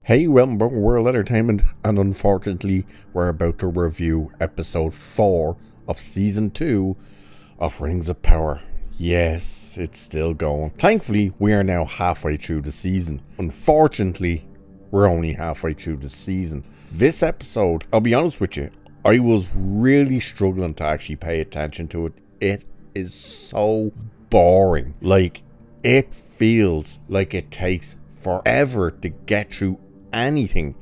Hey, welcome back to World Entertainment, and unfortunately, we're about to review episode 4 of season 2 of Rings of Power. Yes, it's still going. Thankfully, we are now halfway through the season. Unfortunately, we're only halfway through the season. This episode, I'll be honest with you, I was really struggling to actually pay attention to it. It is so boring. Like, it feels like it takes forever to get through anything.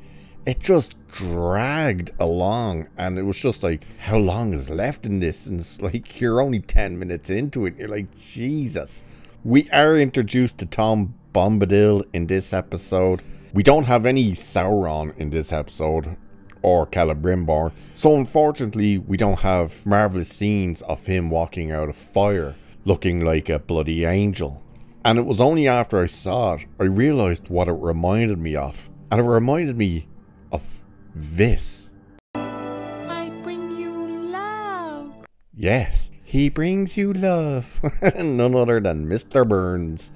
It just dragged along, and it was just like, how long is left in this? And it's like, you're only 10 minutes into it. You're like, Jesus. We are introduced to Tom Bombadil in this episode. We don't have any Sauron in this episode, or Celebrimbor, so unfortunately we don't have marvelous scenes of him walking out of fire looking like a bloody angel. And it was only after I saw it I realised what it reminded me of. And it reminded me of this. I bring you love. Yes, he brings you love. None other than Mr. Burns.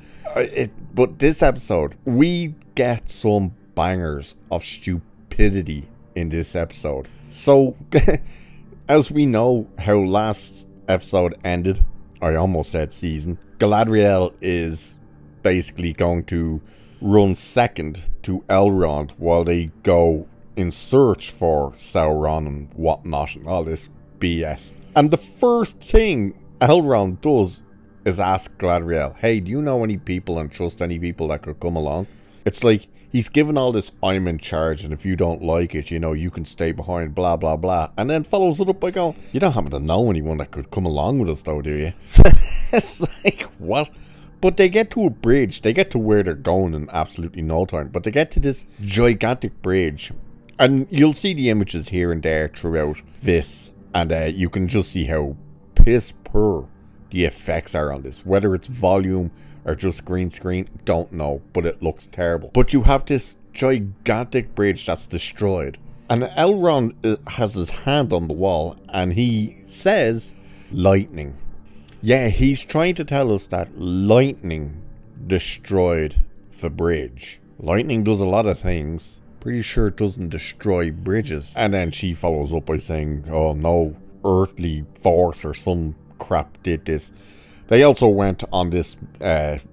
But this episode, we get some bangers of stupidity in this episode. So, as we know how last episode ended, I almost said season, Galadriel is basically going to run second to Elrond while they go in search for Sauron and whatnot and all this BS. And the first thing Elrond does is ask Galadriel, hey, do you know any people and trust any people that could come along? It's like he's given all this I'm in charge, and if you don't like it, you know, you can stay behind, blah blah blah, and then follows it up by going, you don't happen to know anyone that could come along with us though, do you? It's like, what? But they get to a bridge. They get to where they're going in absolutely no time. But they get to this gigantic bridge. And you'll see the images here and there throughout this. And you can just see how piss poor the effects are on this. Whether it's volume or just green screen, don't know. But it looks terrible. But you have this gigantic bridge that's destroyed. And Elrond has his hand on the wall. And he says, lightning. Yeah, he's trying to tell us that lightning destroyed the bridge. Lightning does a lot of things. Pretty sure it doesn't destroy bridges. And then she follows up by saying, oh no, earthly force or some crap did this. They also went on this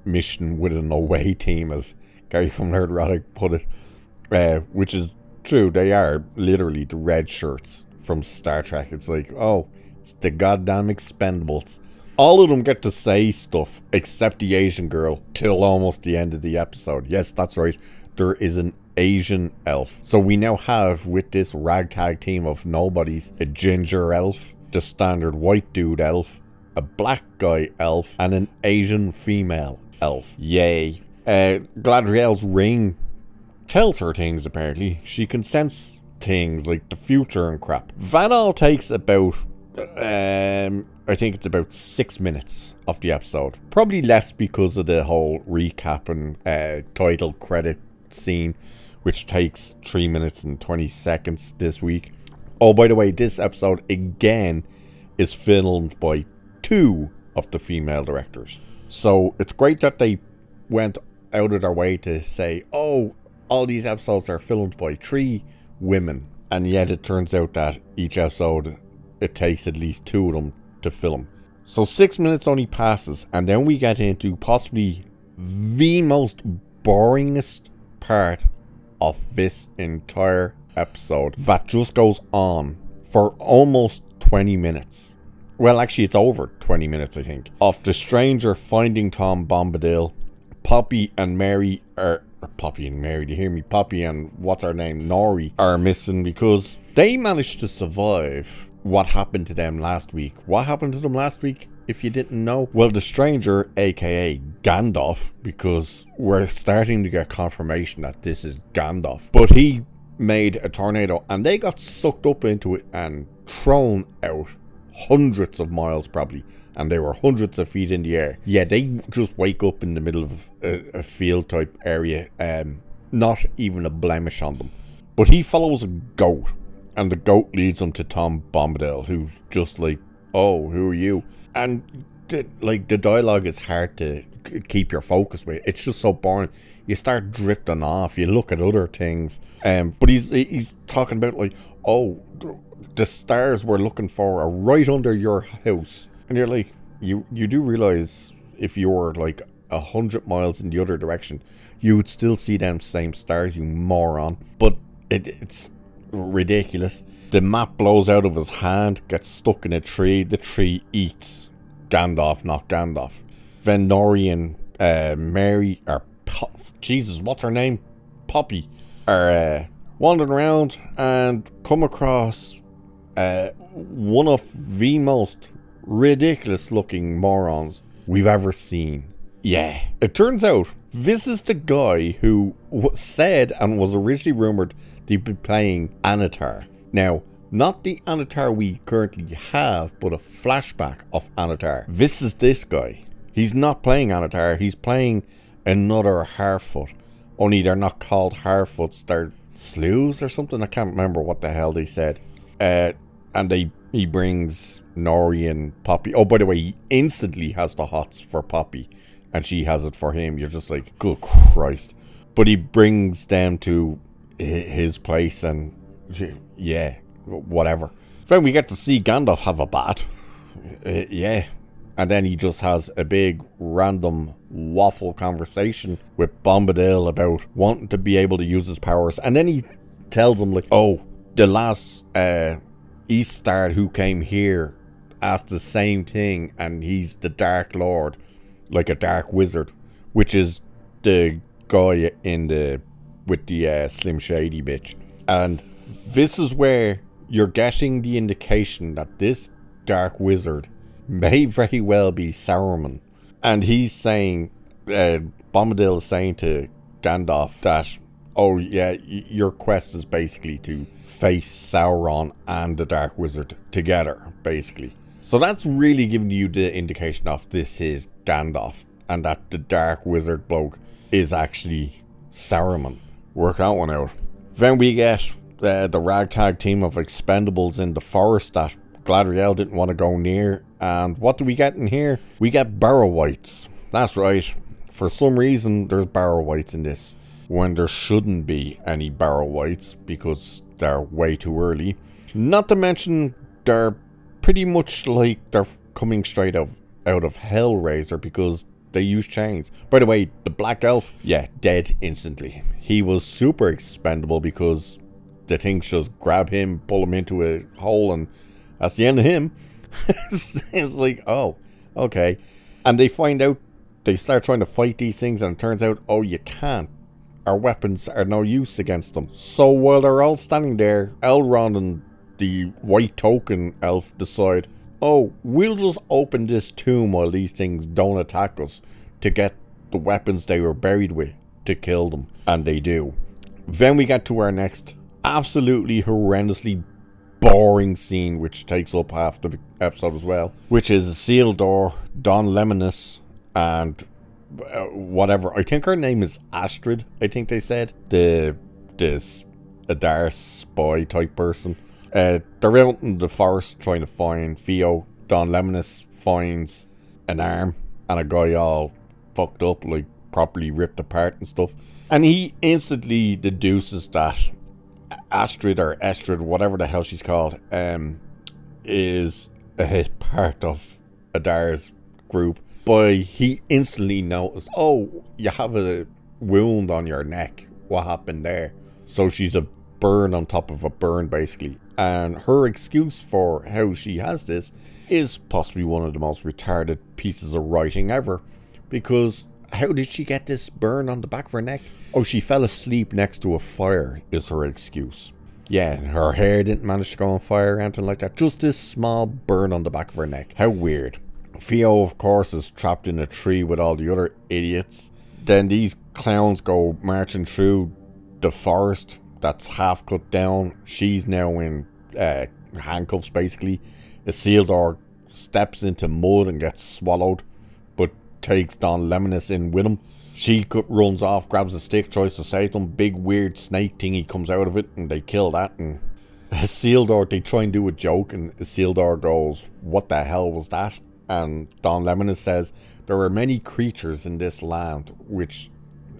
mission with an away team, as Gary from Nerd Roddick put it. Which is true, they are literally the red shirts from Star Trek. It's like, oh, it's the goddamn Expendables. All of them get to say stuff, except the Asian girl, till almost the end of the episode. Yes, that's right. There is an Asian elf. So we now have, with this ragtag team of nobodies, a ginger elf, the standard white dude elf, a black guy elf, and an Asian female elf. Yay. Galadriel's ring tells her things, apparently. She can sense things like the future and crap. That all takes about... I think it's about 6 minutes of the episode. Probably less because of the whole recap and title credit scene, which takes 3 minutes and 20 seconds this week. Oh, by the way, this episode again is filmed by 2 of the female directors. So it's great that they went out of their way to say, oh, all these episodes are filmed by 3 women. And yet it turns out that each episode, it takes at least 2 of them to film. So 6 minutes only passes, and then we get into possibly the most boringest part of this entire episode that just goes on for almost 20 minutes. Well, actually it's over 20 minutes, I think, of the stranger finding Tom Bombadil. Poppy and Mary are... Poppy and Mary, do you hear me? Poppy and what's her name? Nori are missing because they managed to survive what happened to them last week. What happened to them last week, if you didn't know? Well, the stranger, aka Gandalf, because we're starting to get confirmation that this is Gandalf, but he made a tornado and they got sucked up into it and thrown out hundreds of miles probably, and they were hundreds of feet in the air. Yeah, they just wake up in the middle of a field type area, not even a blemish on them. But he follows a goat, and the goat leads him to Tom Bombadil, who's just like, oh, who are you? And the dialogue is hard to keep your focus with. It's just so boring. You start drifting off. You look at other things. But he's talking about like, oh, the stars we're looking for are right under your house, and you're like, you do realize if you're like 100 miles in the other direction, you would still see them same stars, you moron. But it's ridiculous. The map blows out of his hand, gets stuck in a tree. The tree eats Gandalf, not Gandalf. Venori and Mary are Jesus, what's her name? Poppy are wandering around and come across one of the most ridiculous looking morons we've ever seen. Yeah, it turns out this is the guy who said and was originally rumored to be playing Anatar. Now, not the Anatar we currently have, but a flashback of Anatar. This is this guy. He's not playing Anatar, he's playing another Harfoot. Only they're not called Harfoots, they're Slews or something. I can't remember what the hell they said. And he brings Nori and Poppy. Oh, by the way, he instantly has the hots for Poppy, and she has it for him. You're just like, good Christ. But he brings them to his place, and yeah, whatever. Then we get to see Gandalf have a bat. Yeah. And then he just has a big random waffle conversation with Bombadil about wanting to be able to use his powers. And then he tells him like, oh, the last Eastard who came here asked the same thing, and he's the Dark Lord, like a dark wizard, which is the guy with the Slim Shady bitch. And this is where you're getting the indication that this dark wizard may very well be Saruman. And he's saying, Bombadil is saying to Gandalf that, oh yeah, your quest is basically to face Sauron and the Dark Wizard together, basically. So that's really giving you the indication of this is Gandalf, and that the Dark Wizard bloke is actually Saruman. Work that one out. Then we get the ragtag team of Expendables in the forest that Galadriel didn't want to go near. And what do we get in here? We get Barrow-wights. That's right. For some reason, there's Barrow-wights in this, when there shouldn't be any Barrow-wights, because they're way too early. Not to mention, they're pretty much like they're coming straight out of Hellraiser, because they use chains. By the way, the Black Elf, yeah, dead instantly. He was super expendable because the things just grab him, pull him into a hole, and that's the end of him. It's like, oh, okay. And they find out, they start trying to fight these things, and it turns out, oh, you can't. Our weapons are no use against them. So while they're all standing there, Elrond and the white token elf decide, oh, we'll just open this tomb while these things don't attack us to get the weapons they were buried with to kill them. And they do. Then we get to our next absolutely horrendously boring scene, which takes up half the episode as well, which is Isildur, Don Lemnis, and whatever. I think her name is Astrid, I think they said. This Adar spy type person. They're out in the forest trying to find Theo. Don Lemnis finds an arm and a guy all fucked up, like properly ripped apart and stuff. And he instantly deduces that Astrid or Estrid, whatever the hell she's called, is a part of Adar's group. But he instantly noticed, oh, you have a wound on your neck. What happened there? So she's a burn on top of a burn, basically. And her excuse for how she has this is possibly one of the most retarded pieces of writing ever. Because how did she get this burn on the back of her neck? Oh, she fell asleep next to a fire is her excuse. Yeah, her hair didn't manage to go on fire or anything like that. Just this small burn on the back of her neck. How weird. Theo, of course, is trapped in a tree with all the other idiots. Then these clowns go marching through the forest that's half cut down. She's now in handcuffs, basically. Isildur steps into mud and gets swallowed, but takes Don Lemnis in with him. She runs off, grabs a stick, tries to save them. Big weird snake thingy comes out of it, and they kill that. And Isildur, they try and do a joke, and Isildur goes, what the hell was that? And Don Lemon says, there are many creatures in this land which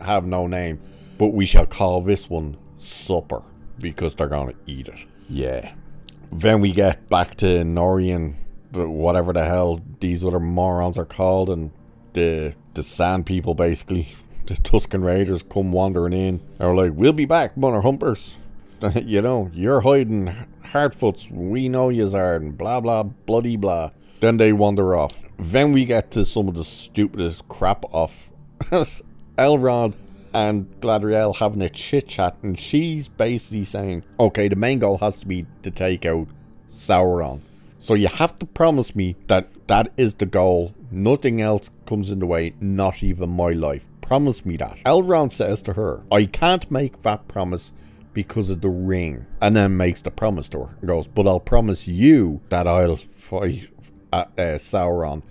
have no name, but we shall call this one Supper, because they're going to eat it. Yeah. Then we get back to Nori and whatever the hell these other morons are called, and the sand people, basically. The Tusken Raiders come wandering in. They're like, we'll be back, mother humpers. You know, you're hiding Hartfoots. We know yous are, and blah, blah, bloody blah. Then they wander off. Then we get to some of the stupidest crap off. Elrond and Galadriel having a chit chat, and she's basically saying, okay, the main goal has to be to take out Sauron. So you have to promise me that that is the goal. Nothing else comes in the way, not even my life. Promise me that. Elrond says to her, I can't make that promise because of the ring. And then makes the promise to her. And goes, but I'll promise you that I'll fight Sauron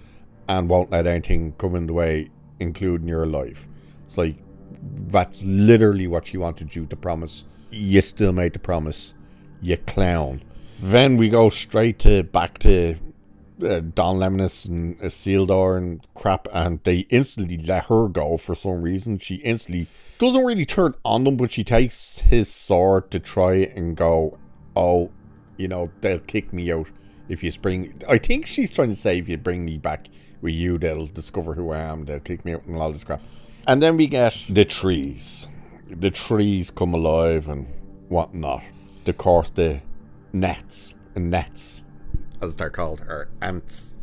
and won't let anything come in the way, including your life. It's like, that's literally what she wanted you to promise. You still made the promise, you clown. Then we go straight to back to Don Lemnis and Isildur and crap, and they instantly let her go for some reason. She instantly doesn't really turn on them, but she takes his sword to try and go, oh, you know, they'll kick me out if you bring... I think she's trying to say, if you bring me back with you, they'll discover who I am, they'll kick me out and all this crap. And then we get the trees. The trees come alive and whatnot. Of course, the nets, as they're called, or ents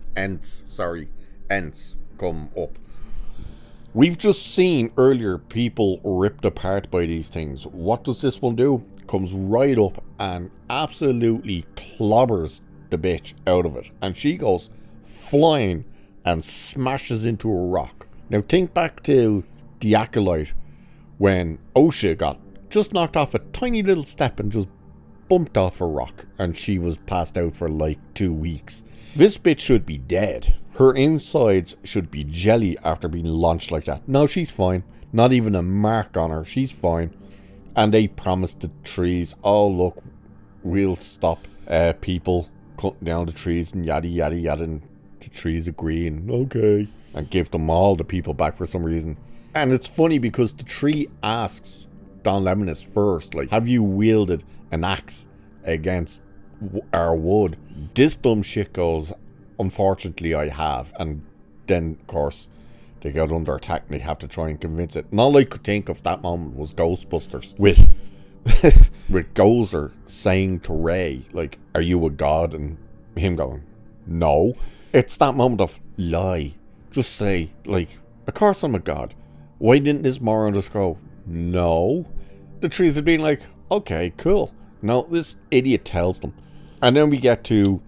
come up. We've just seen earlier people ripped apart by these things. What does this one do? Comes right up and absolutely clobbers the bitch out of it, and she goes flying and smashes into a rock. Now think back to the Acolyte, when Osha got just knocked off a tiny little step and just bumped off a rock, and she was passed out for like 2 weeks. This bitch should be dead. Her insides should be jelly after being launched like that. No, she's fine. Not even a mark on her. She's fine. And they promised the trees, oh look, we'll stop people cutting down the trees and yada yada yada, and the trees agree and okay, and give them all the people back for some reason. And it's funny because the tree asks Don Lemnis first, like, have you wielded an axe against our wood? This dumb shit goes, unfortunately I have. And then of course they get under attack and they have to try and convince it. And all I could think of that moment was Ghostbusters with with Gozer saying to Ray, like, are you a god? And him going, no. It's that moment of lie. Just say, like, of course I'm a god. Why didn't this moron just go, no? The trees have been like, okay, cool. No, this idiot tells them. And then we get to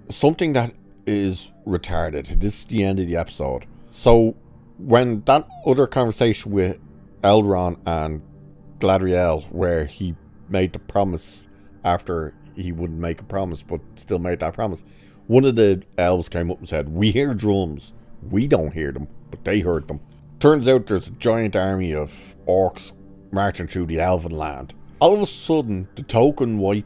something that is retarded. This is the end of the episode. So when that other conversation with Elrond and Galadriel, where he made the promise after he wouldn't make a promise but still made that promise, one of the elves came up and said, we hear drums. We don't hear them, but they heard them. Turns out there's a giant army of orcs marching through the elven land. All of a sudden, the token white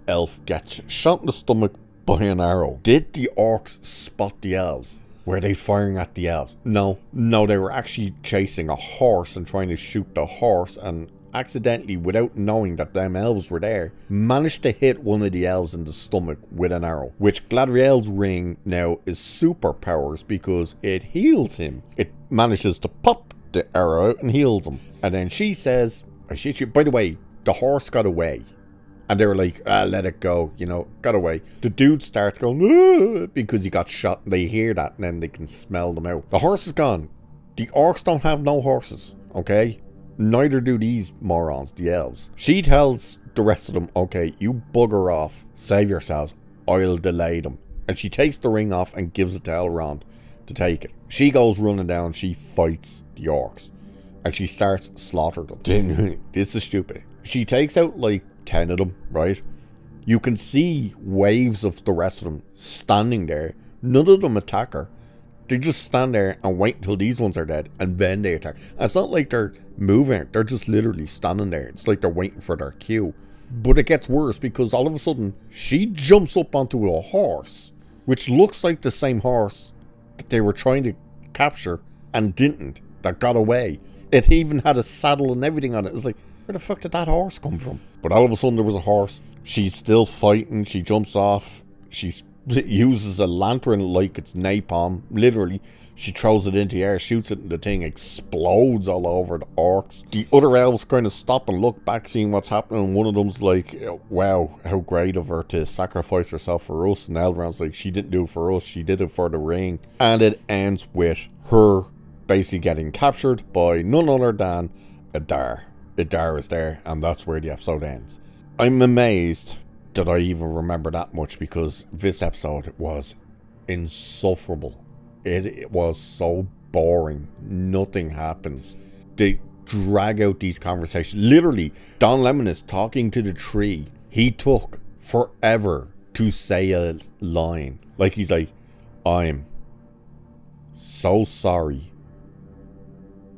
elf gets shot in the stomach by an arrow. Did the orcs spot the elves? Were they firing at the elves? No, they were actually chasing a horse and trying to shoot the horse, and accidentally, without knowing that them elves were there, managed to hit one of the elves in the stomach with an arrow. Which Galadriel's ring now is superpowers because it heals him. It manages to pop the arrow out and heals him. And then she says, I shit you, by the way, the horse got away. And they were like, let it go, you know, got away. The dude starts going, because he got shot. They hear that and then they can smell them out. The horse is gone. The orcs don't have no horses, okay? Neither do these morons, the elves. She tells the rest of them, okay, you bugger off, save yourselves, I'll delay them. And she takes the ring off and gives it to Elrond to take it. She goes running down, she fights the orcs. And she starts slaughtering them. This is stupid. She takes out like 10 of them, right? You can see waves of the rest of them standing there. None of them attack her. They just stand there and wait until these ones are dead, and then they attack. And it's not like they're moving, they're just literally standing there. It's like they're waiting for their cue. But it gets worse because all of a sudden, she jumps up onto a horse which looks like the same horse that they were trying to capture and didn't, that got away. It even had a saddle and everything on it. It was like, where the fuck did that horse come from? But all of a sudden there was a horse. She's still fighting. She jumps off. She uses a lantern like it's napalm. Literally, she throws it into the air, shoots it, and the thing explodes all over the orcs. The other elves kind of stop and look back, seeing what's happening. And one of them's like, wow, how great of her to sacrifice herself for us. And Elrond's like, she didn't do it for us, she did it for the ring. And it ends with her basically getting captured by none other than Adar. Adar is there, and that's where the episode ends. I'm amazed that I even remember that much, because this episode was insufferable. It was so boring. Nothing happens. They drag out these conversations. Literally, Don Lemon is talking to the tree. He took forever to say a line. Like, he's like, I'm so sorry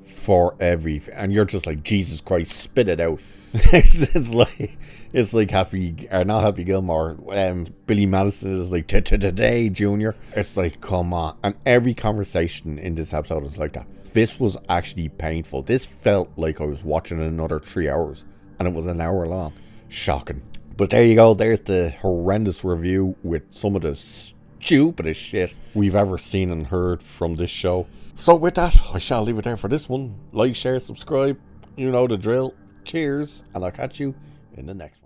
for everything. And you're just like, Jesus Christ, spit it out. it's like Happy, or not Happy Gilmore, Billy Madison is like, today, Junior. It's like, come on. And every conversation in this episode is like that. This was actually painful. This felt like I was watching another 3 hours, and it was an hour long. Shocking. But there you go. There's the horrendous review with some of the stupidest shit we've ever seen and heard from this show. So with that, I shall leave it there for this one. Like, share, subscribe. You know the drill. Cheers, and I'll catch you in the next one.